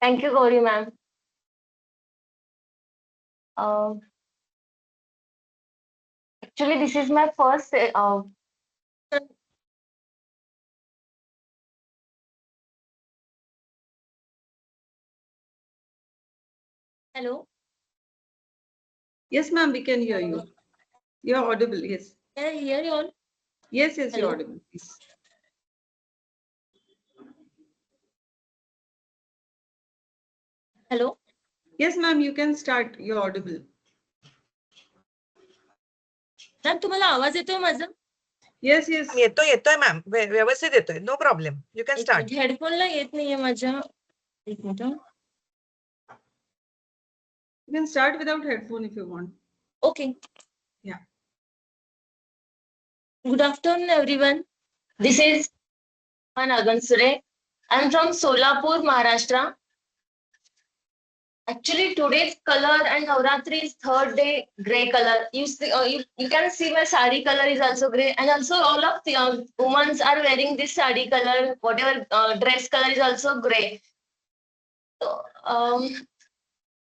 Thank you, Gauri ma'am. Uh, Actually, this is my first. Hello. Yes, ma'am, we can hear you. You're audible, yes. Can I hear you all? Yes, yes, you're Hello. audible, please. Hello. Yes, ma'am, you can start. You're audible. Ma'am तुम्हाला आवाज येतोय माझा? Yes, yes. येतोय ma'am, व्यवस्थित येतोय, no problem, you can start. हेडफोनला येत नाहीये माझ्या. एक minute. You can start without headphone if you want. Okay. Yeah. Good afternoon, everyone. This is Agansure. I'm from Solapur, Maharashtra. Actually, today's color and Navratri is third day gray color. You can see my sari color is also gray, and also all of the women are wearing this sari color. Whatever dress color is also gray. So,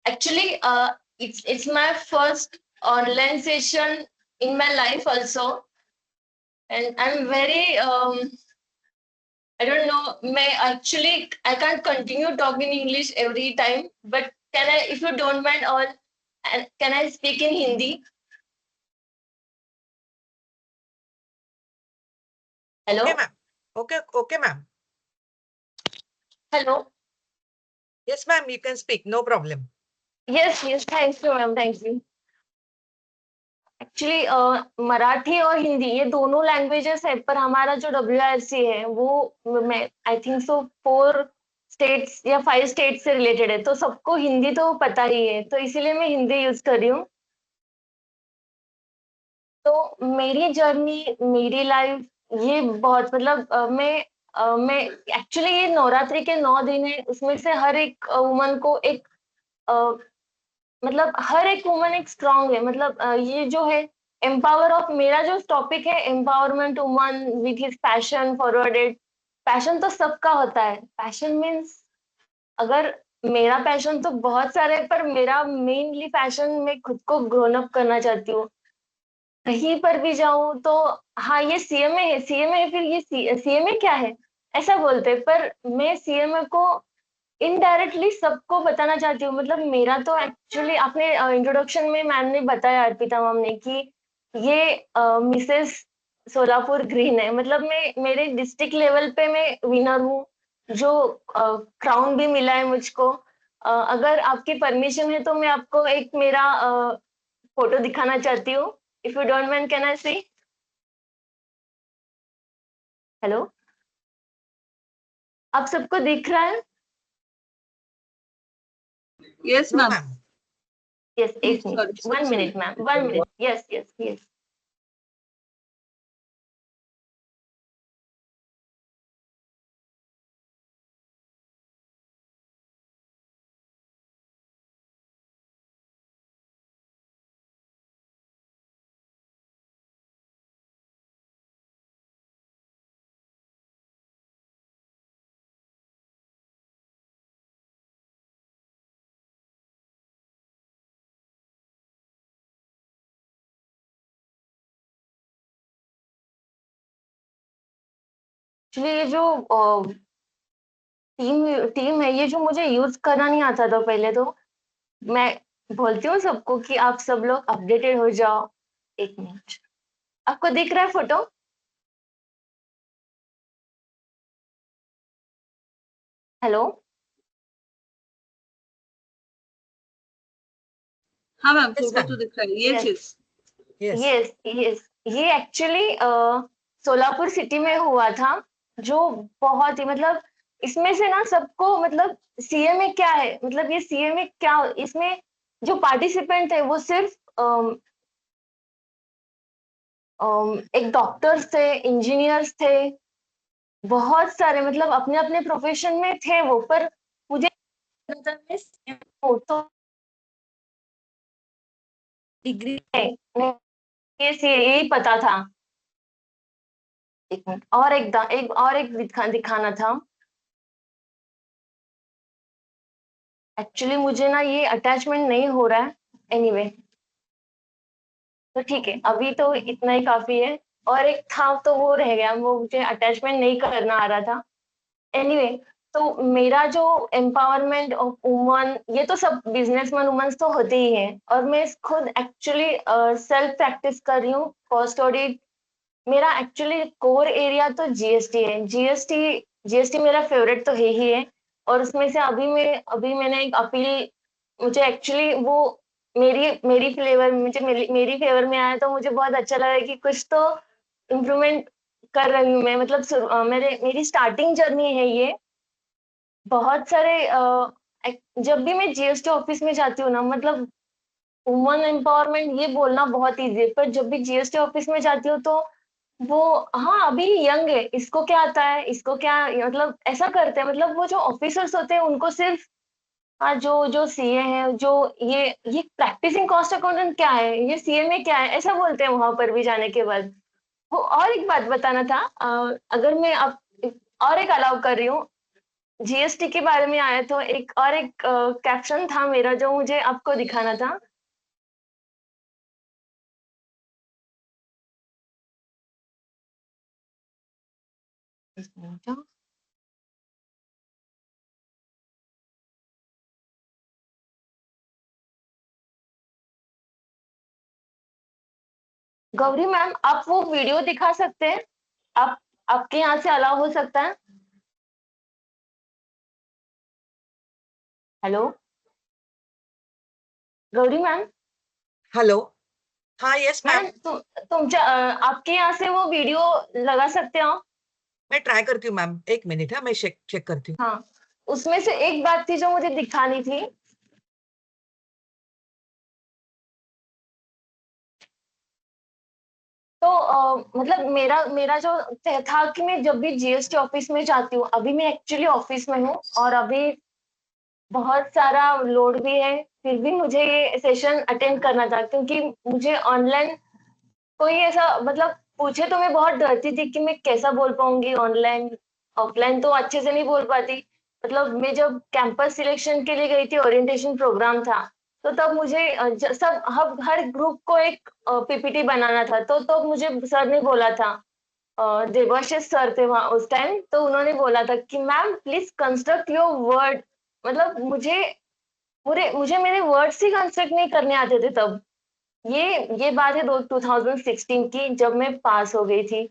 actually, it's my first online session in my life also, and I'm very I don't know. I can't continue talking English every time, but can I, if you don't mind, all, and can I speak in Hindi? Hello. Okay ma'am. Okay ma'am. Hello. Yes ma'am, you can speak, no problem. Yes, thanks you, ma'am. Thank you. Actually Marathi और हिंदी ये दोनों languages है, पर हमारा जो WRC है वो मैं आई थिंक सो 4 स्टेट्स या 5 स्टेट्स से रिलेटेड है, तो सबको हिंदी तो पता ही है, तो इसीलिए मैं हिंदी यूज कर रही हूँ. तो मेरी जर्नी, मेरी लाइफ, ये बहुत मतलब मैं एक्चुअली ये नवरात्रि के 9 दिन है, उसमें से हर एक वुमन को एक मतलब हर एक वुमन एक स्ट्रांग है, मतलब ये जो है एम्पावर ऑफ, मेरा जो टॉपिक है empowerment woman with his passion forwarded. Passion तो सबका होता है. पैशन मीन्स, अगर मेरा पैशन तो बहुत सारे है, पर मेरा मेनली पैशन, मैं खुद को ग्रोन अप करना चाहती हूँ. कहीं पर भी जाऊं तो हाँ ये सीएमए है, सीएमए है, फिर ये सीएमए क्या है ऐसा बोलते हैं, पर मैं सीएमए को इनडायरेक्टली सबको बताना चाहती हूँ. मतलब मेरा तो एक्चुअली आपने इंट्रोडक्शन में मैम ने बताया, अर्पिता मैम ने, कि ये मिसेस सोलापुर ग्रीन है. मतलब मैं मेरे डिस्ट्रिक्ट लेवल पे मैं विनर हूँ, जो क्राउन भी मिला है मुझको. अगर आपकी परमिशन है तो मैं आपको एक मेरा फोटो दिखाना चाहती हूँ. If you don't mind, can I see? Hello, आप सबको दिख रहा है? Yes, no ma'am. Ma'am. Yes, एक Sorry, minute, sorry, 1 minute, sorry. ma'am, 1 minute. Yes. Actually ये जो टीम है, ये जो मुझे यूज करना नहीं आता था पहले, तो मैं बोलती हूँ सबको कि आप सब लोग अपडेटेड हो जाओ. एक मिनट, आपको दिख रहा है फोटो? हेलो. हाँ मैम, Yes, फोटो तो ma'am. दिख रहा है. Yes, Yes. yes. यस. ये एक्चुअली सोलापुर सिटी में हुआ था, जो बहुत ही मतलब, इसमें से ना सबको मतलब सीएमए क्या है, मतलब ये सीएमए क्या, इसमें जो पार्टिसिपेंट थे वो सिर्फ एक डॉक्टर्स थे, इंजीनियर्स थे, बहुत सारे मतलब अपने अपने प्रोफेशन में थे वो, पर मुझे तो डिग्री यही पता था. एक मिनट, एक और एक दिखाना था. एक्चुअली मुझे ना ये अटैचमेंट नहीं हो रहा है। एनीवे तो ठीक है, अभी तो इतना ही काफी है। और एक था तो वो रह गया, वो मुझे अटैचमेंट नहीं करना आ रहा था। एनीवे तो मेरा जो एम्पावरमेंट ऑफ वुमन, ये तो सब बिजनेसमैन वुमेन्स तो होते ही हैं, और मैं खुद एक्चुअली सेल्फ प्रैक्टिस कर रही हूँ कॉस्ट ऑडिट। मेरा एक्चुअली कोर एरिया तो जीएसटी है। जीएसटी जीएसटी मेरा फेवरेट तो है ही है। और उसमें से अभी मैंने एक अपील, मुझे एक्चुअली वो मेरी मेरी फ्लेवर मुझे मेरी फेवर में आया, तो मुझे बहुत अच्छा लगा कि कुछ तो इम्प्रूवमेंट कर रही हूँ मैं। मतलब मेरी स्टार्टिंग जर्नी है ये। बहुत सारे जब भी मैं जीएसटी ऑफिस में जाती हूँ ना, मतलब वुमन एम्पावरमेंट ये बोलना बहुत इजी है, पर जब भी जीएसटी ऑफिस में जाती हूँ तो वो, हाँ अभी यंग है, इसको क्या आता है, इसको क्या, मतलब ऐसा करते हैं। मतलब वो जो ऑफिसर्स होते हैं उनको सिर्फ, हाँ जो जो सीए हैं, जो ये प्रैक्टिसिंग कॉस्ट अकाउंटेंट क्या है, ये सीए में क्या है, ऐसा बोलते हैं वहां पर भी जाने के बाद। वो और एक बात बताना था, अगर मैं अब और एक अलाउ कर रही हूँ, जीएसटी के बारे में आया तो एक और एक कैप्शन था मेरा जो मुझे आपको दिखाना था। एक मिनट, हाँ। गौरी मैम, आप वो वीडियो दिखा सकते हैं? आप आपके यहाँ से अलाउ हो सकता है? Hello Gauri ma'am. हेलो। हाँ, यस मैम। मैम तुमच्या आपके यहाँ से वो वीडियो लगा सकते हो? मैं ट्राई करती हूँ मैम, एक मिनट है, मैं चेक चेक करती हूँ। हाँ, उसमें से एक बात थी जो मुझे दिखानी थी। तो मतलब मेरा मेरा जो तय था कि मैं जब भी जीएसटी ऑफिस में जाती हूँ, अभी मैं एक्चुअली ऑफिस में हूँ और अभी बहुत सारा लोड भी है, फिर भी मुझे ये सेशन अटेंड करना था, क्योंकि मुझे ऑनलाइन कोई ऐसा मतलब पूछे तो मैं बहुत डरती थी कि मैं कैसा बोल पाऊंगी ऑनलाइन। ऑफलाइन तो अच्छे से नहीं बोल पाती। मतलब मैं जब कैंपस सिलेक्शन के लिए गई थी, ओरिएंटेशन प्रोग्राम था, तो तब मुझे हर ग्रुप को एक पीपीटी बनाना था। तो मुझे सर ने बोला था, देवाशीष सर थे वहाँ उस टाइम, तो उन्होंने बोला था कि ma'am please construct your word. मतलब मुझे मेरे वर्ड्स ही कंस्ट्रक्ट नहीं करने आते थे तब। ये बात है 2016 की, जब मैं पास हो गई थी।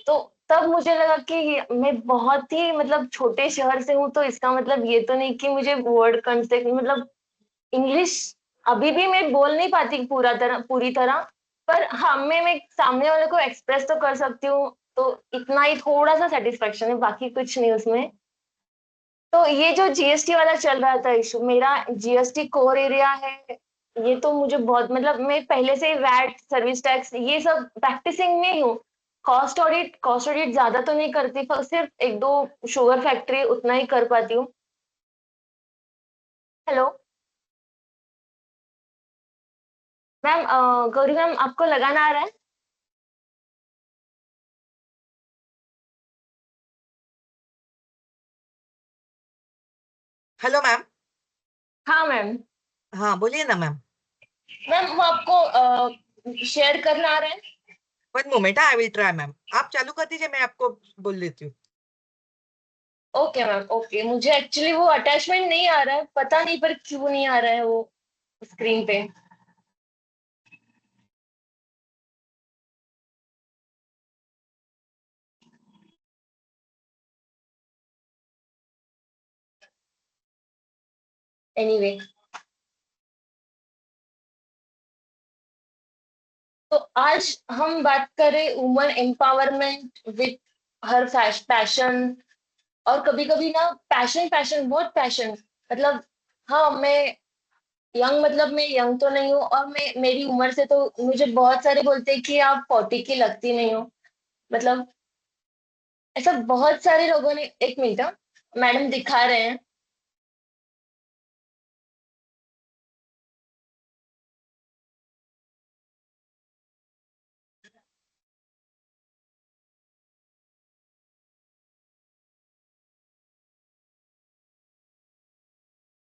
तो तब मुझे लगा कि मैं बहुत ही मतलब छोटे शहर से हूँ, तो इसका मतलब ये तो नहीं कि मुझे वर्ड कंस्ट्रक्ट, मतलब इंग्लिश अभी भी मैं बोल नहीं पाती पूरी तरह। पर हाँ, मैं सामने वाले को एक्सप्रेस तो कर सकती हूँ। तो इतना ही थोड़ा सा सेटिस्फेक्शन है, बाकी कुछ नहीं उसमें। तो ये जो जीएसटी वाला चल रहा था इशू, मेरा जीएसटी कोर एरिया है। ये तो मुझे बहुत, मतलब मैं पहले से वैट सर्विस टैक्स ये सब प्रैक्टिसिंग में ही हूँ। कॉस्ट ऑडिट ज्यादा तो नहीं करती, पर सिर्फ एक दो शुगर फैक्ट्री उतना ही कर पाती हूँ। हेलो मैम, गौरी मैम आपको लगाना आ रहा है? Hello ma'am. हाँ मैम। हाँ, बोलिए ना मैम। मैम वो आपको शेयर करना आ रहा है? One moment, I will try ma'am. आप चालू कर दीजिए, मैं आपको बोल देती हूँ। Okay ma'am, okay. मुझे एक्चुअली वो अटैचमेंट नहीं आ रहा है, पता नहीं पर क्यों नहीं आ रहा है वो स्क्रीन पे। एनीवे तो आज हम बात करें woman empowerment with her passion. और कभी कभी ना पैशन पैशन बहुत पैशन, मतलब हाँ मैं यंग, मतलब मैं यंग तो नहीं हूँ, और मैं मेरी उम्र से तो मुझे बहुत सारे बोलते हैं कि आप 40 की लगती नहीं हो। मतलब ऐसा बहुत सारे लोगों ने, एक मिनट हाँ, मैडम दिखा रहे हैं।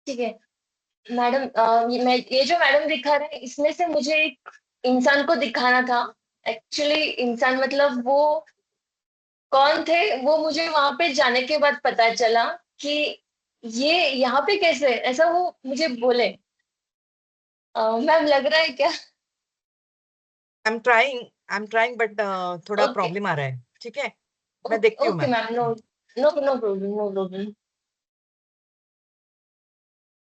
ठीक है मैडम, ये जो मैडम दिखा रहे हैं इसमें से मुझे एक इंसान को दिखाना था। एक्चुअली इंसान मतलब वो कौन थे वो मुझे वहां पे जाने के बाद पता चला कि ये यहाँ पे कैसे ऐसा वो मुझे बोले। मैम लग रहा है क्या? आई एम ट्राइंग बट थोड़ा ओके प्रॉब्लम आ रहा है, ठीक है। मैं ओके देखती हूँ okay ma'am. Ma'am, no no no problem, no problem.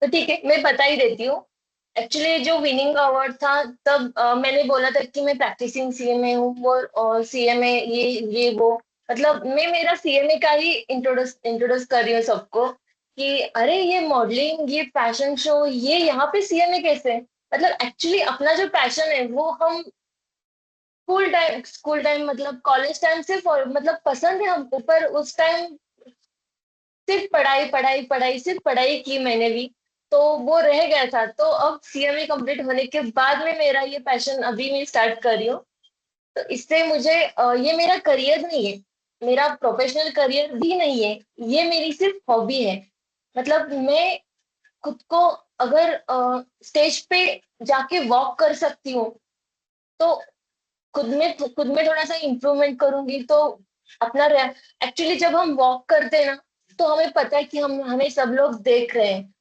तो ठीक है मैं बता ही देती हूँ। एक्चुअली जो विनिंग अवार्ड था तब मैंने बोला था कि मैं प्रैक्टिसिंग सीएमए हूँ और सीएमए ये वो मतलब मैं मेरा सीएमए का ही इंट्रोड्यूस कर रही हूँ सबको कि अरे ये मॉडलिंग ये फैशन शो ये यहाँ पे सीएमए कैसे। मतलब एक्चुअली अपना जो पैशन है वो हम स्कूल टाइम मतलब कॉलेज टाइम से मतलब पसंद है हमको, पर उस टाइम सिर्फ पढ़ाई पढ़ाई पढ़ाई सिर्फ पढ़ाई की मैंने भी, तो वो रह गया था। तो अब सीएमए कंप्लीट होने के बाद में मेरा ये पैशन अभी मैं स्टार्ट कर रही हूँ। तो इससे मुझे ये मेरा करियर नहीं है, मेरा प्रोफेशनल करियर भी नहीं है, ये मेरी सिर्फ हॉबी है। मतलब मैं खुद को अगर स्टेज पे जाके वॉक कर सकती हूँ तो खुद में थोड़ा सा इम्प्रूवमेंट करूंगी तो अपना एक्चुअली जब हम वॉक करते हैं ना तो हमें पता है कि हम हमें सब लोग देख रहे हैं।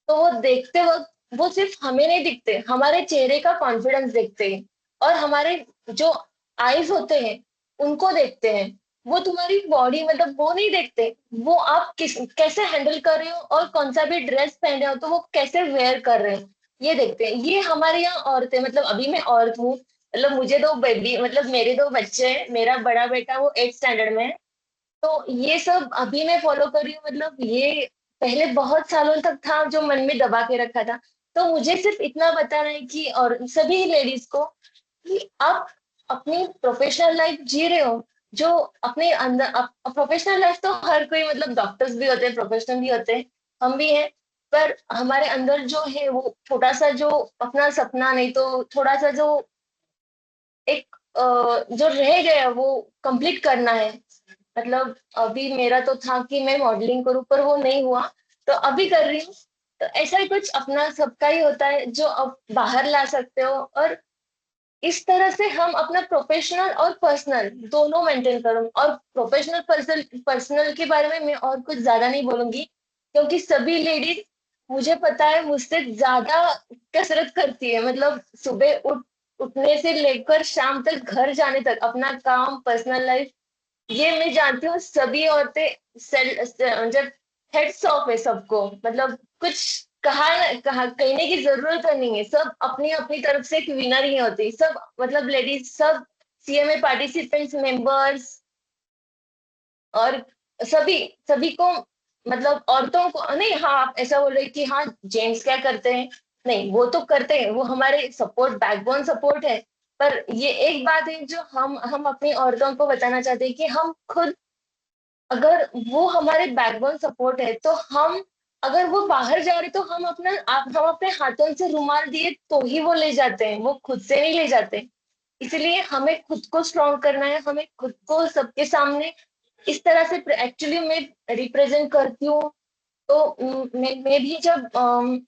तो वो देखते वक्त वो सिर्फ हमें नहीं दिखते, हमारे चेहरे का कॉन्फिडेंस देखते हैं और हमारे जो आईज होते हैं उनको देखते हैं। वो तुम्हारी बॉडी मतलब वो नहीं देखते, वो आप कैसे हैंडल कर रहे हो और कौन सा भी ड्रेस पहन रहे हो तो वो कैसे वेयर कर रहे हो ये देखते हैं। ये हमारे यहाँ औरतें मतलब अभी मैं औरत हूँ, मतलब मुझे दो बेबी मतलब मेरे दो बच्चे हैं, मेरा बड़ा बेटा वो 8th स्टैंडर्ड में है। तो ये सब अभी मैं फॉलो कर रही हूँ, मतलब ये पहले बहुत सालों तक था जो मन में दबा के रखा था। तो मुझे सिर्फ इतना बताना है कि और सभी लेडीज को कि आप अपनी प्रोफेशनल लाइफ जी रहे हो, जो अपने अंदर प्रोफेशनल लाइफ तो हर कोई मतलब डॉक्टर्स भी होते हैं प्रोफेशनल भी होते हैं, हम भी हैं। पर हमारे अंदर जो है वो छोटा सा जो अपना सपना नहीं तो थोड़ा सा जो एक जो रह गया वो कंप्लीट करना है। मतलब अभी मेरा तो था कि मैं मॉडलिंग करूं पर वो नहीं हुआ, तो अभी कर रही हूँ। तो ऐसा ही कुछ अपना सबका ही होता है जो अब बाहर ला सकते हो, और इस तरह से हम अपना प्रोफेशनल और पर्सनल दोनों मेंटेन करूँ। और प्रोफेशनल पर्सनल पर्सनल के बारे में मैं और कुछ ज्यादा नहीं बोलूंगी क्योंकि सभी लेडीज मुझे पता है मुझसे ज्यादा कसरत करती है। मतलब सुबह उठने से लेकर शाम तक घर जाने तक अपना काम पर्सनल लाइफ ये मैं जानती हूँ सभी औरतें जब हेड्स ऑफ है सबको, मतलब कुछ कहा कहने की जरूरत नहीं है, सब अपनी अपनी तरफ से एक विनर ही होती सब, मतलब लेडीज सब सीएमए पार्टिसिपेंट्स मेंबर्स और सभी सभी को मतलब औरतों को नहीं। हाँ आप ऐसा बोल रहे कि हाँ जेंट्स क्या करते हैं, नहीं वो तो करते हैं, वो हमारे सपोर्ट बैकबोन सपोर्ट है। पर ये एक बात है जो हम अपनी औरतों को बताना चाहते हैं कि हम खुद अगर वो हमारे बैकबोन सपोर्ट है तो हम अगर वो बाहर जा रहे तो हम अपने हाथों से रुमाल दिए तो ही वो ले जाते हैं, वो खुद से नहीं ले जाते। इसलिए हमें खुद को स्ट्रॉन्ग करना है, हमें खुद को सबके सामने इस तरह से एक्चुअली मैं रिप्रेजेंट करती हूँ। तो मैं भी जब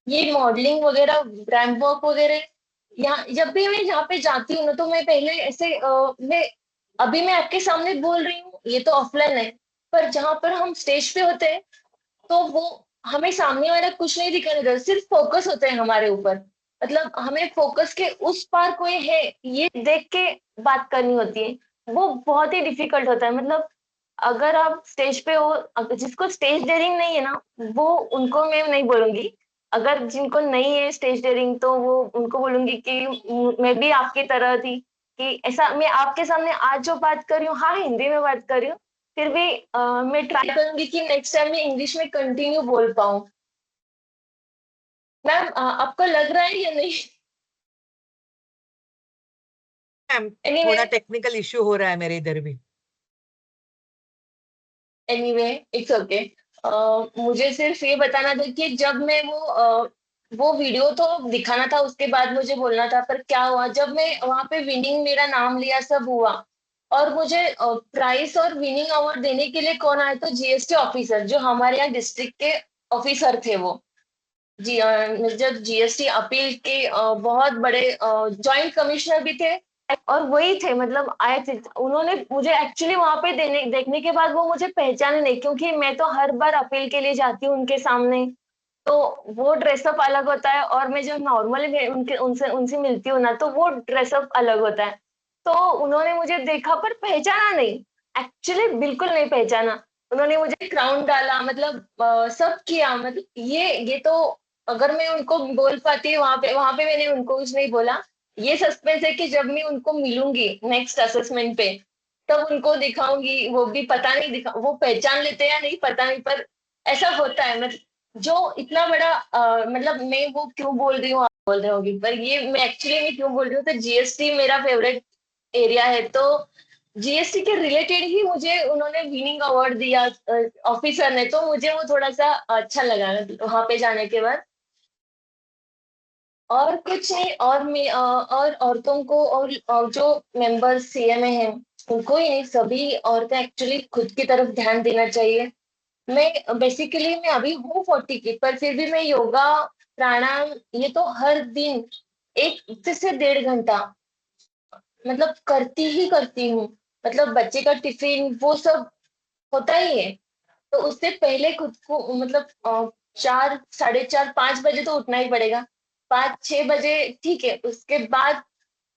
ये मॉडलिंग वगैरह रैंप वॉक वगैरह यहाँ जब भी मैं यहाँ पे जाती हूँ ना तो मैं पहले ऐसे मैं अभी मैं आपके सामने बोल रही हूँ ये तो ऑफलाइन है, पर जहां पर हम स्टेज पे होते हैं तो वो हमें सामने वाला कुछ नहीं दिखाने देता, सिर्फ फोकस होते हैं हमारे ऊपर। मतलब हमें फोकस के उस पार कोई है ये देख के बात करनी होती है, वो बहुत ही डिफिकल्ट होता है। मतलब अगर आप स्टेज पे हो जिसको स्टेज डेयरिंग नहीं है ना वो उनको मैं नहीं बोलूंगी, अगर जिनको नहीं है स्टेज डेयरिंग तो वो उनको बोलूंगी कि मैं भी आपकी तरह थी कि ऐसा मैं आपके सामने आज जो बात कर रही हूँ हाँ हिंदी में बात कर रही हूँ, फिर भी मैं ट्राई करूंगी कि नेक्स्ट टाइम मैं इंग्लिश में कंटिन्यू बोल पाऊँ। मैम आपको लग रहा है या नहीं? मैम एनीवे थोड़ा टेक्निकल इश्यू हो रहा है मेरे इधर भी। Anyway it's okay. मुझे सिर्फ ये बताना था कि जब मैं वो वीडियो तो दिखाना था उसके बाद मुझे बोलना था, पर क्या हुआ जब मैं वहां पे विनिंग मेरा नाम लिया सब हुआ और मुझे प्राइस और विनिंग अवार्ड देने के लिए कौन आया तो जीएसटी ऑफिसर जो हमारे यहाँ डिस्ट्रिक्ट के ऑफिसर थे वो। जब जीएसटी अपील के बहुत बड़े जॉइंट कमिश्नर भी थे और वही थे, मतलब आए थे। उन्होंने मुझे एक्चुअली वहां पे देखने के बाद वो मुझे पहचाने नहीं, क्योंकि मैं तो हर बार अपील के लिए जाती हूँ उनके सामने, तो वो ड्रेसअप अलग होता है, और मैं जब नॉर्मली उनके उनसे उनसे मिलती हूँ ना, तो वो ड्रेसअप अलग होता है। तो उन्होंने मुझे देखा पर पहचाना नहीं, एक्चुअली बिल्कुल नहीं पहचाना। उन्होंने मुझे क्राउन डाला, मतलब सब किया, मतलब ये तो अगर मैं उनको बोल पाती, वहां पे मैंने उनको कुछ नहीं बोला। ये सस्पेंस है कि जब मैं उनको मिलूंगी नेक्स्ट असेसमेंट पे, तब उनको दिखाऊंगी। वो भी पता नहीं वो पहचान लेते हैं या नहीं पता नहीं, पर ऐसा होता है। मतलब जो इतना बड़ा मतलब मैं वो क्यों बोल रही हूँ, आप बोल रहे होगी, पर ये मैं क्यों बोल रही हूँ, तो जीएसटी मेरा फेवरेट एरिया है। तो जीएसटी के रिलेटेड ही मुझे उन्होंने विनिंग अवार्ड दिया ऑफिसर ने, तो मुझे वो थोड़ा सा अच्छा लगा वहां पे जाने के बाद। और कुछ नहीं, और मैं और औरतों को, और जो मेंबर सीएमए हैं उनको ही नहीं, सभी औरतें एक्चुअली खुद की तरफ ध्यान देना चाहिए। मैं बेसिकली मैं अभी हूँ 40 की, पर फिर भी मैं योगा प्राणायाम ये तो हर दिन 1 से 1.5 घंटा मतलब करती ही करती हूँ। मतलब बच्चे का टिफिन वो सब होता ही है, तो उससे पहले खुद को मतलब 4, 4:30, 5 बजे तो उठना ही पड़ेगा। 5, 6 बजे ठीक है, उसके बाद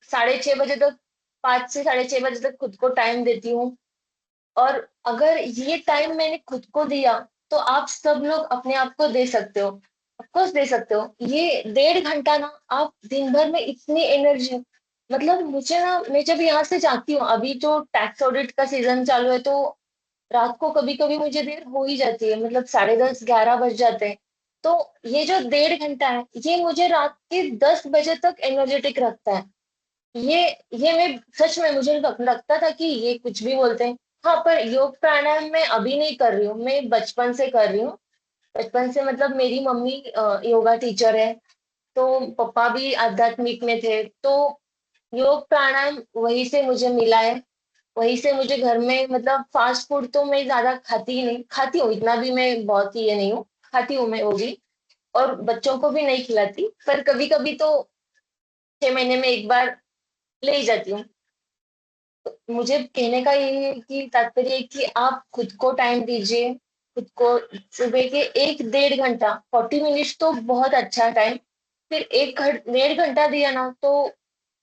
6:30 बजे तक, 5 से 6:30 बजे तक खुद को टाइम देती हूँ। और अगर ये टाइम मैंने खुद को दिया, तो आप सब लोग अपने आप को दे सकते हो, ऑफकोर्स दे सकते हो। ये 1.5 घंटा ना, आप दिन भर में इतनी एनर्जी, मतलब मुझे ना, मैं जब यहाँ से जाती हूँ, अभी जो टैक्स ऑडिट का सीजन चालू है, तो रात को कभी कभी मुझे देर हो ही जाती है, मतलब 10:30, 11 बज जाते हैं। तो ये जो 1.5 घंटा है, ये मुझे रात के 10 बजे तक एनर्जेटिक रखता है। ये ये मैं सच में, मुझे लगता था कि ये कुछ भी बोलते हैं। हाँ, पर योग प्राणायाम मैं अभी नहीं कर रही हूँ, मैं बचपन से कर रही हूँ। बचपन से, मतलब मेरी मम्मी योगा टीचर है, तो पापा भी आध्यात्मिक में थे, तो योग प्राणायाम वहीं से मुझे मिला है। वहीं से मुझे घर में, मतलब फास्ट फूड तो मैं ज्यादा खाती ही नहीं, खाती हूँ इतना भी, मैं बहुत ही ये नहीं हूँ, खाती हूँ मैं वो भी, और बच्चों को भी नहीं खिलाती, पर कभी कभी तो 6 महीने में एक बार ले ही जाती हूँ। मुझे कहने का ये है कि तात्पर्य है कि आप खुद को टाइम दीजिए, खुद को सुबह के 1 1.5 घंटा, 40 मिनट्स तो बहुत अच्छा टाइम। फिर 1 1.5 घंटा दिया ना, तो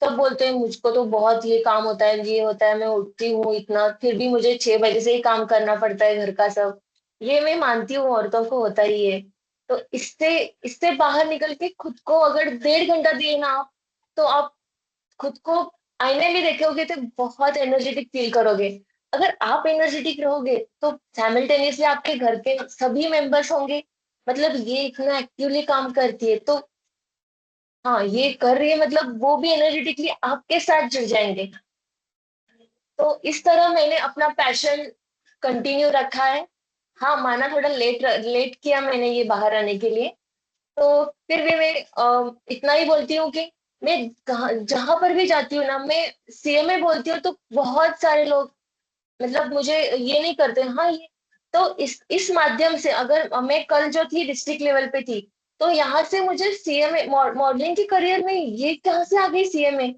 तब बोलते हैं मुझको तो बहुत ये काम होता है, ये होता है, मैं उठती हूँ इतना, फिर भी मुझे 6 बजे से ही काम करना पड़ता है घर का सब। ये मैं मानती हूँ, औरतों को होता ही है। तो इससे इससे बाहर निकल के खुद को अगर 1.5 घंटा दिए ना आप, तो आप खुद को आईने में देखोगे तो बहुत एनर्जेटिक फील करोगे। अगर आप एनर्जेटिक रहोगे, तो साइमल्टेनियसली आपके घर के सभी मेंबर्स होंगे, मतलब ये इतना एक्टिवली काम करती है, तो हाँ, ये कर रही है, मतलब वो भी एनर्जेटिकली आपके साथ जुड़ जाएंगे। तो इस तरह मैंने अपना पैशन कंटिन्यू रखा है। हाँ, माना थोड़ा लेट लेट किया मैंने ये बाहर आने के लिए, तो फिर भी मैं इतना ही बोलती हूँ कि मैं जहां पर भी जाती हूँ ना, मैं सीएमए बोलती हूँ, तो बहुत सारे लोग, मतलब मुझे ये नहीं करते, हाँ ये, तो इस माध्यम से, अगर मैं कल जो थी डिस्ट्रिक्ट लेवल पे थी, तो यहाँ से मुझे सीएमए मॉडलिंग के करियर में ये कहाँ से आ गई सीएमए,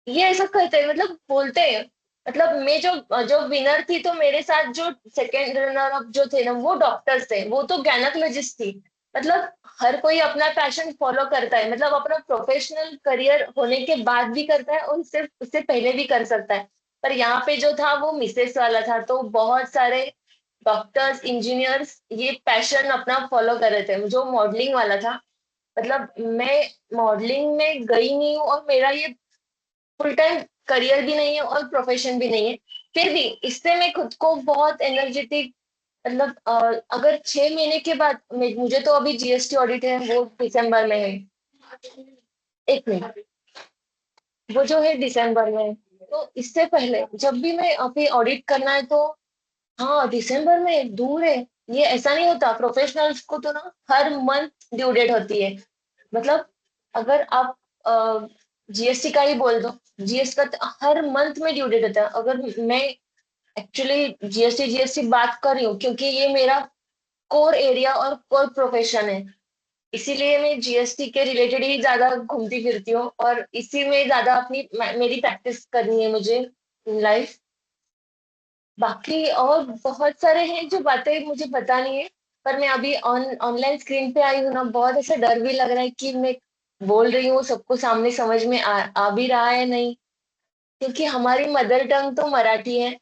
ये ऐसा कहते हैं, मतलब बोलते हैं। मतलब मैं जो जो विनर थी, तो मेरे साथ जो सेकेंड रनर अप जो थे ना, वो डॉक्टर्स थे, वो तो गायनेकोलॉजिस्ट थी। मतलब हर कोई अपना पैशन फॉलो करता है, मतलब अपना प्रोफेशनल करियर होने के बाद भी करता है, और सिर्फ उससे पहले भी कर सकता है। पर यहाँ पे जो था वो मिसेस वाला था, तो बहुत सारे डॉक्टर्स, इंजीनियर्स ये पैशन अपना फॉलो कर रहे थे, जो मॉडलिंग वाला था। मतलब मैं मॉडलिंग में गई नहीं हूँ, और मेरा ये फुल टाइम करियर भी नहीं है और प्रोफेशन भी नहीं है, फिर भी इससे मैं खुद को बहुत एनर्जेटिक, मतलब अगर 6 महीने के बाद मुझे तो अभी जीएसटी ऑडिट है, वो दिसंबर में है। 1 मिनट, वो जो है दिसंबर में है। तो इससे पहले जब भी मैं अभी ऑडिट करना है, तो हाँ, दिसंबर में दूर है। ये ऐसा नहीं होता, प्रोफेशनल्स को तो ना हर मंथ ड्यू डेट होती है। मतलब अगर आप जीएसटी का ही बोल दो, जीएसटी का तो हर मंथ में ड्यू डेट होता है। अगर मैं एक्चुअली जीएसटी जीएसटी बात कर रही हूँ, क्योंकि ये मेरा कोर एरिया और कोर प्रोफेशन है। इसीलिए मैं जीएसटी के रिलेटेड ही ज्यादा घूमती फिरती हूँ और इसी में ज्यादा मेरी प्रैक्टिस करनी है मुझे इन लाइफ। बाकी और बहुत सारे हैं जो बातें मुझे पता नहीं है, पर मैं अभी ऑनलाइन स्क्रीन पे आई हूँ ना, बहुत ऐसा डर भी लग रहा है कि मैं बोल रही हूँ सबको सामने समझ में आ भी रहा है नहीं, क्योंकि हमारी मदर टंग तो मराठी है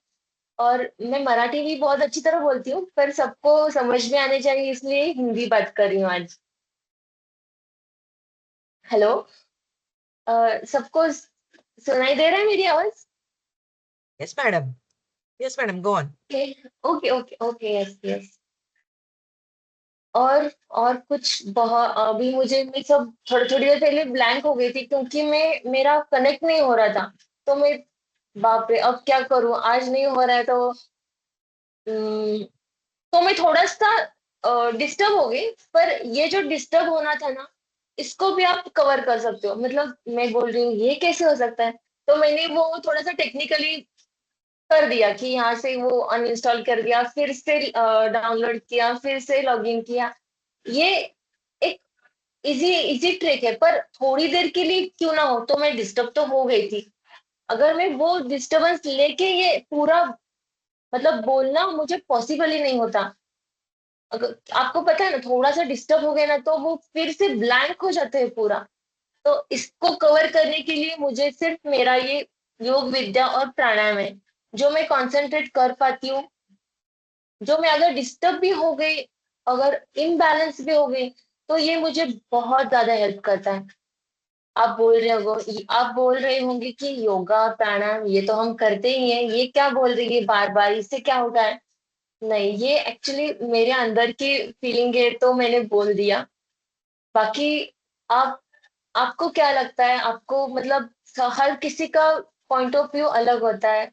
और मैं मराठी भी बहुत अच्छी तरह बोलती हूँ, पर सबको समझ में आने चाहिए इसलिए हिंदी बात कर रही हूँ आज। हेलो। सबको सुनाई दे रहा है मेरी आवाज? Yes, madam. Yes, madam. Go on. Okay okay okay okay, yes yes. और कुछ बहुत अभी मुझे मैं सब थोड़ी थोड़ी देर पहले ब्लैंक हो गई थी क्योंकि मैं मेरा कनेक्ट नहीं हो रहा था। तो मैं, बाप रे अब क्या करूं, आज नहीं हो रहा है तो तो मैं थोड़ा सा डिस्टर्ब हो गई। पर ये जो डिस्टर्ब होना था ना, इसको भी आप कवर कर सकते हो। मतलब मैं बोल रही हूँ ये कैसे हो सकता है, तो मैंने वो थोड़ा सा टेक्निकली कर दिया कि यहाँ से वो अनइंस्टॉल कर दिया, फिर से डाउनलोड किया, फिर से लॉगिन किया। ये एक इजी इजी ट्रिक है, पर थोड़ी देर के लिए क्यों ना हो, तो मैं डिस्टर्ब तो हो गई थी। अगर मैं वो डिस्टरबेंस लेके ये पूरा मतलब बोलना मुझे पॉसिबल ही नहीं होता। अगर आपको पता है ना, थोड़ा सा डिस्टर्ब हो गया ना तो वो फिर से ब्लैंक हो जाते हैं पूरा। तो इसको कवर करने के लिए मुझे सिर्फ मेरा ये योग विद्या और प्राणायाम है जो मैं कंसंट्रेट कर पाती हूँ। जो मैं अगर डिस्टर्ब भी हो गई, अगर इम्बैलेंस भी हो गई, तो ये मुझे बहुत ज्यादा हेल्प करता है। आप बोल रहे होंगे कि योगा प्राणायाम ये तो हम करते ही हैं, ये क्या बोल रही है बार बार, इससे क्या होता है? नहीं, ये एक्चुअली मेरे अंदर की फीलिंग है तो मैंने बोल दिया। बाकी आप आपको क्या लगता है? आपको मतलब हर किसी का पॉइंट ऑफ व्यू अलग होता है।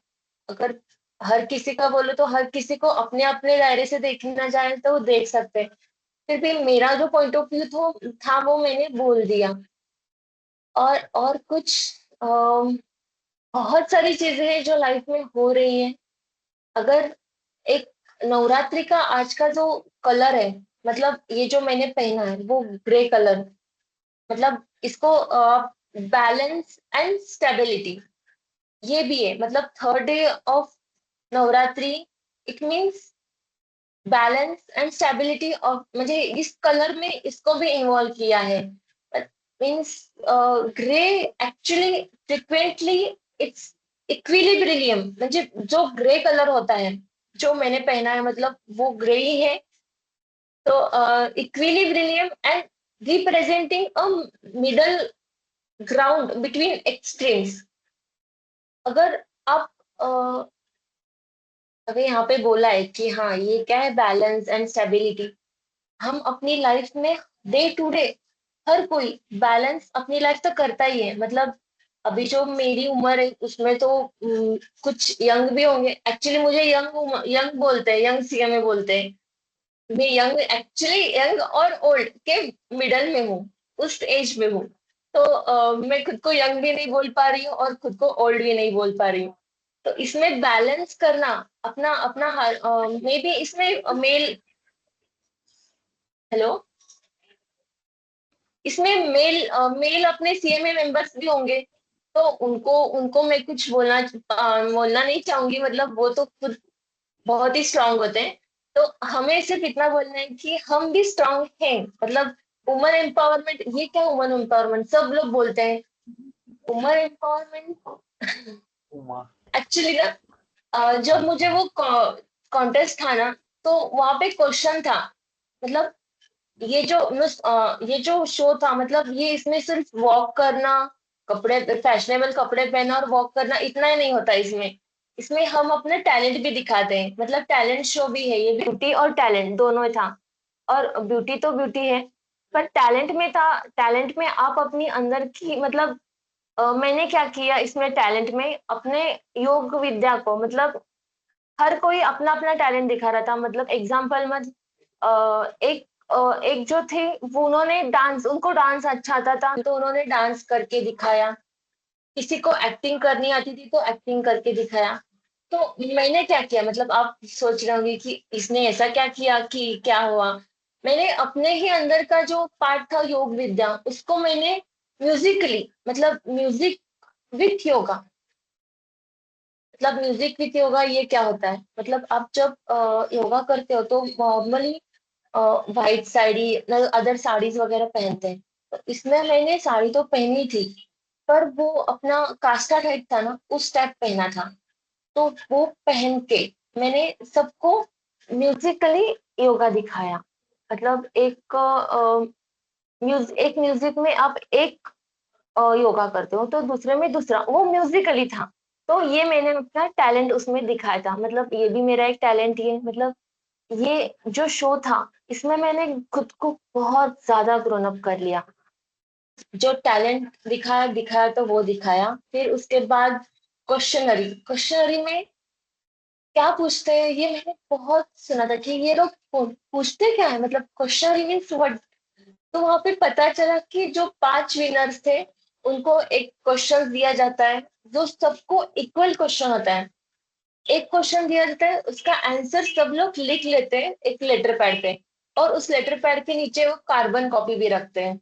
अगर हर किसी का बोलो तो हर किसी को अपने अपने दायरे से देखना चाहे तो वो देख सकते हैं। फिर भी मेरा जो पॉइंट ऑफ व्यू था वो मैंने बोल दिया। और कुछ बहुत सारी चीजें हैं जो लाइफ में हो रही है। अगर एक नवरात्रि का आज का जो कलर है, मतलब ये जो मैंने पहना है वो ग्रे कलर, मतलब इसको बैलेंस एंड स्टेबिलिटी ये भी है। मतलब third day of Navratri, it means balance and stability of, मुझे इस कलर में इसको भी इन्वॉल्व किया है। Means grey actually frequently it's equilibrium, म्हणजे जो ग्रे कलर होता है जो मैंने पहना है मतलब वो ग्रे ही है। तो equilibrium and representing a middle ground between extremes. अगर आप अगर यहाँ पे बोला है कि हाँ ये क्या है, बैलेंस एंड स्टेबिलिटी, हम अपनी लाइफ में डे टू डे हर कोई बैलेंस अपनी लाइफ तो करता ही है। मतलब अभी जो मेरी उम्र है उसमें तो कुछ यंग भी होंगे। एक्चुअली मुझे यंग यंग बोलते हैं, यंग सीएमए बोलते हैं। मैं यंग, एक्चुअली यंग और ओल्ड के मिडल में हूँ, उस एज में हूँ। तो मैं खुद को यंग भी नहीं बोल पा रही हूँ और खुद को ओल्ड भी नहीं बोल पा रही हूँ। तो इसमें बैलेंस करना अपना अपना हर मे बी इसमें मेल, हेलो, इसमें मेल अपने सीएमए मेंबर्स भी होंगे। तो उनको उनको मैं कुछ बोलना नहीं चाहूंगी। मतलब वो तो खुद बहुत ही स्ट्रांग होते हैं। तो हमें सिर्फ इतना बोलना है कि हम भी स्ट्रांग हैं। मतलब वुमन एम्पावरमेंट, ये क्या वुमन एम्पावरमेंट सब लोग बोलते हैं, वुमन एम्पावरमेंट। एक्चुअली ना जब मुझे वो कॉन्टेस्ट था ना, तो वहां पे क्वेश्चन था। मतलब ये जो शो था, मतलब ये इसमें सिर्फ वॉक करना, कपड़े फैशनेबल कपड़े पहना और वॉक करना इतना ही नहीं होता इसमें। इसमें हम अपने टैलेंट भी दिखाते हैं। मतलब टैलेंट शो भी है ये, ब्यूटी और टैलेंट दोनों था। और ब्यूटी तो ब्यूटी है, पर टैलेंट में था, टैलेंट में आप अपनी अंदर की मतलब मैंने क्या किया इसमें टैलेंट में, अपने योग विद्या को, मतलब हर कोई अपना अपना टैलेंट दिखा रहा था। मतलब एग्जाम्पल मत एक जो थे वो उन्होंने डांस, उनको डांस अच्छा आता था तो उन्होंने डांस करके दिखाया। किसी को एक्टिंग करनी आती थी तो एक्टिंग करके दिखाया। तो मैंने क्या किया, मतलब आप सोच रहे होंगे कि इसने ऐसा क्या किया कि क्या हुआ। मैंने अपने ही अंदर का जो पार्ट था योग विद्या, उसको मैंने म्यूजिकली, मतलब म्यूजिक विथ योगा, मतलब म्यूजिक विथ योगा ये क्या होता है, मतलब आप जब योगा करते हो तो normally white sari, other saris वगैरह पहनते हैं। तो इसमें मैंने साड़ी तो पहनी थी, पर वो अपना कास्टा टाइप था ना, उस टाइप पहना था। तो वो पहन के मैंने सबको म्यूजिकली योगा दिखाया। मतलब एक म्यूजिक में आप एक योगा करते हो तो दूसरे में दूसरा, वो म्यूजिकली था। तो ये मैंने अपना टैलेंट उसमें दिखाया था, मतलब ये भी मेरा एक टैलेंट ही है। मतलब ये जो शो था, इसमें मैंने खुद को बहुत ज्यादा ग्रोन अप कर लिया। जो टैलेंट दिखाया दिखाया तो वो दिखाया। फिर उसके बाद क्वेश्चनरी, क्वेश्चनरी में क्या पूछते हैं ये मैंने बहुत सुना था कि ये लोग पूछते क्या है, मतलब क्वेश्चनरी मीन्स व्हाट। तो वहां पे पता चला कि जो 5 विनर्स थे उनको एक क्वेश्चन दिया जाता है, जो सबको इक्वल क्वेश्चन होता है। एक क्वेश्चन दिया जाता है, उसका आंसर सब लोग लिख लेते हैं एक लेटर पैड पे, और उस लेटर पैड के नीचे वो कार्बन कॉपी भी रखते हैं।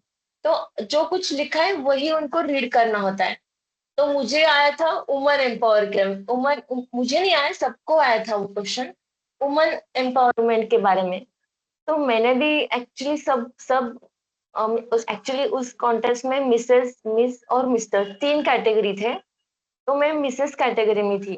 तो जो कुछ लिखा है वही उनको रीड करना होता है। तो मुझे आया था वुमन एम्पावर के, वुमन, मुझे नहीं आया, सबको आया था वो क्वेश्चन, वुमन एम्पावरमेंट के बारे में। तो मैंने भी एक्चुअली सब सब उस एक्चुअली उस कॉन्टेस्ट में मिसेस, मिस और मिस्टर 3 कैटेगरी थे। तो मैं मिसेस कैटेगरी में थी।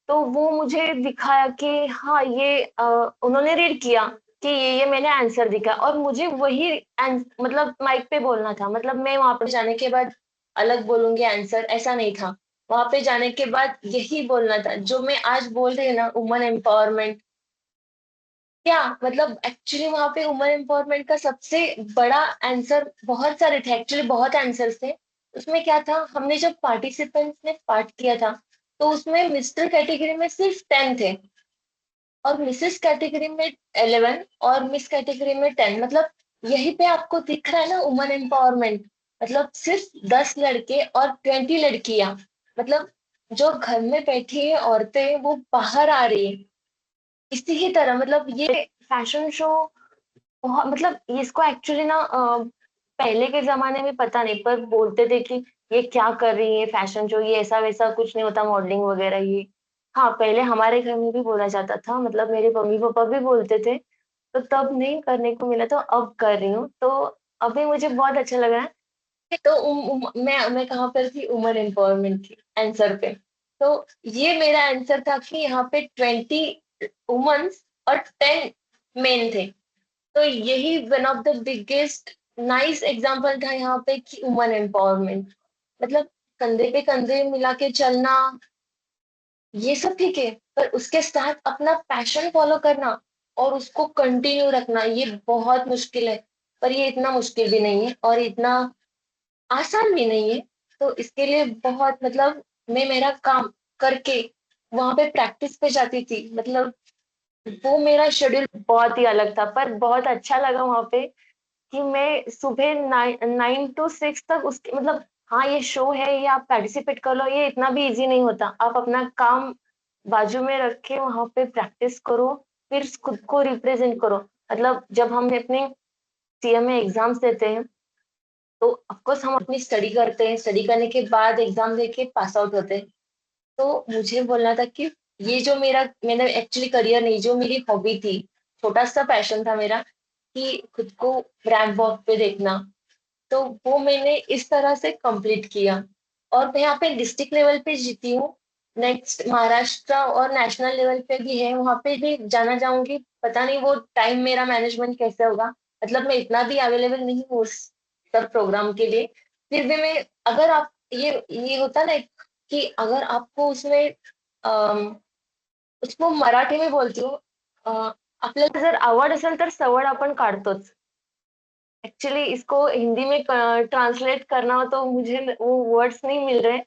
तो वो मुझे दिखाया कि हाँ ये उन्होंने रीड किया कि ये मैंने आंसर दिखा, और मुझे वही मतलब माइक पे बोलना था। मतलब मैं वहां पे जाने के बाद अलग बोलूंगी आंसर, ऐसा नहीं था। वहां पे जाने के बाद यही बोलना था जो मैं आज बोल रही हूँ ना, वुमन एम्पावरमेंट। क्या मतलब एक्चुअली वहां पे वुमन एम्पावरमेंट का सबसे बड़ा आंसर, बहुत सारे थे एक्चुअली, बहुत आंसर्स थे। उसमें क्या था, हमने जब पार्टिसिपेंट्स ने पार्ट किया था तो उसमें मिस्टर कैटेगरी में सिर्फ 10 थे, और मिसेस कैटेगरी में 11, और मिस कैटेगरी में 10। मतलब यही पे आपको दिख रहा है ना वुमन एम्पावरमेंट। मतलब सिर्फ 10 लड़के और 20 लड़कियां, मतलब जो घर में बैठी है औरतें वो बाहर आ रही है। इसी ही तरह मतलब ये फैशन शो बहुत, मतलब इसको एक्चुअली ना पहले के जमाने में पता नहीं, पर बोलते थे कि ये क्या कर रही है फैशन शो, ये ऐसा वैसा कुछ नहीं होता, मॉडलिंग वगैरह ये। हाँ पहले हमारे घर में भी बोला जाता था, मतलब मेरे मम्मी पापा भी बोलते थे। तो तब नहीं करने को मिला तो अब कर रही हूँ, तो अभी मुझे बहुत अच्छा लग रहा है। तो मैं कहाँ पर थी, वुमन एम्पावरमेंट थी आंसर पे। तो ये मेरा आंसर था कि यहाँ पे 20 वुमेन्स और 10 मेन थे। तो यही one of the biggest nice example था यहाँ पे कि वुमन एम्पावरमेंट, मतलब कंधे पे कंधे मिला के चलना, ये सब ठीक है, पर उसके साथ अपना पैशन फॉलो करना और उसको कंटिन्यू रखना, ये बहुत मुश्किल है। पर ये इतना मुश्किल भी नहीं है और इतना आसान भी नहीं है। तो इसके लिए बहुत, मतलब मैं मेरा काम करके वहां पे प्रैक्टिस पे जाती थी। मतलब वो मेरा शेड्यूल बहुत ही अलग था, पर बहुत अच्छा लगा वहां पे कि मैं सुबह 9 to 6 तक उसके, मतलब हाँ ये शो है, ये आप पार्टिसिपेट कर लो, ये इतना भी इजी नहीं होता। आप अपना काम बाजू में रख के वहां पे प्रैक्टिस करो, फिर खुद को रिप्रेजेंट करो। मतलब जब हम अपने सीएमए एग्जाम्स देते हैं तो ऑफकोर्स हम अपनी स्टडी करते हैं, स्टडी करने के बाद एग्जाम देके पास आउट होते हैं। तो मुझे बोलना था कि ये जो मैंने एक्चुअली करियर नहीं, जो मेरी हॉबी थी, छोटा सा पैशन था मेरा कि खुद को रैंक वॉक पे देखना, तो वो मैंने इस तरह से कंप्लीट किया। और मैं यहाँ पे डिस्ट्रिक्ट लेवल पे जीती हूँ। नेक्स्ट महाराष्ट्र और नेशनल लेवल पे भी है, वहां पे भी जाना चाहूंगी। पता नहीं वो टाइम मेरा मैनेजमेंट कैसे होगा, मतलब मैं इतना भी अवेलेबल नहीं हूँ उस सब प्रोग्राम के लिए। फिर भी मैं, अगर आप ये होता ना कि अगर आपको उसमें अम, उसको मराठी में बोलती हूँ, आपल्याला जर आवड असेल तर सवड आपण काढतोच। एक्चुअली इसको हिंदी में ट्रांसलेट करना हो तो मुझे वो वर्ड्स नहीं मिल रहे।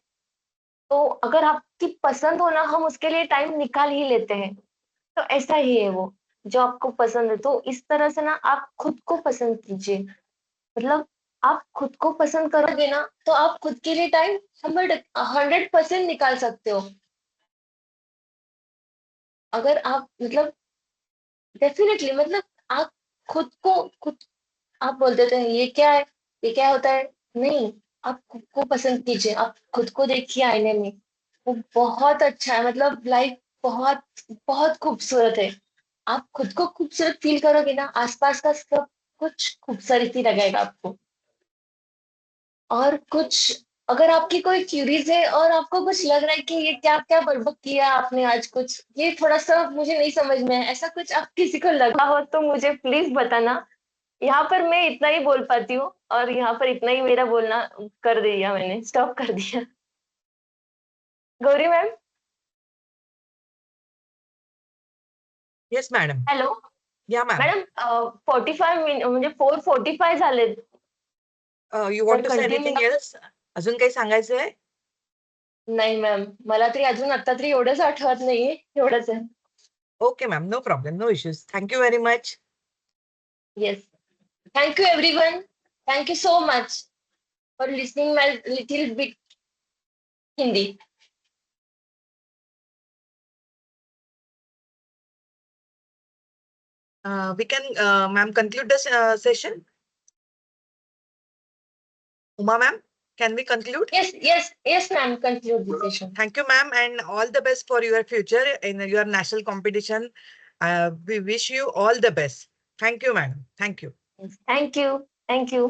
तो अगर आपकी पसंद हो ना, हम उसके लिए टाइम निकाल ही लेते हैं। तो ऐसा ही है वो, जो आपको पसंद है तो इस तरह से ना आप खुद को पसंद कीजिए। मतलब आप खुद को पसंद करोगे ना तो आप खुद के लिए टाइम 100% निकाल सकते हो। अगर आप मतलब डेफिनेटली, मतलब आप खुद आप बोलते थे ये क्या है, ये क्या होता है, नहीं, आप खुद को पसंद कीजिए, आप खुद को देखिए आईने में, वो बहुत अच्छा है, मतलब लाइफ बहुत बहुत खूबसूरत है। आप खुद को खूबसूरत फील करोगे ना, आसपास का सब कुछ खूबसूरत ही लगेगा आपको। और कुछ, अगर आपकी कोई क्यूरीज है और आपको कुछ लग रहा है कि ये क्या क्या बड़बड़ किया आपने आज, कुछ ये थोड़ा सा मुझे नहीं समझ में है, ऐसा कुछ आप किसी को लगा हो तो मुझे प्लीज बताना। यहाँ पर मैं इतना ही बोल पाती हूँ, और यहाँ पर इतना ही मेरा बोलना कर दिया, मैंने स्टॉप कर दिया। Gauri ma'am. Yes madam. Hello या मॅम. मॅडम, 45 मिनिट म्हणजे 4:45 झालेत. यू तर वॉन्ट टू से कंटिन्यू. Anything else? अजून काही सांगायचंय? नाही मॅम, मला तरी अजून आता तरी एवढंच आठवत नाहीये, एवढंच आहे. Okay ma'am, no problem, no issues. Thank you very much. Yes. Thank you everyone. Thank you so much for listening my little bit Hindi. We can, ma'am, conclude this session. Uma ma'am, can we conclude? Yes, ma'am. Conclude the session. Thank you, ma'am, and all the best for your future in your national competition. We wish you all the best. Thank you, madam. Thank you. Yes. Thank you. Thank you.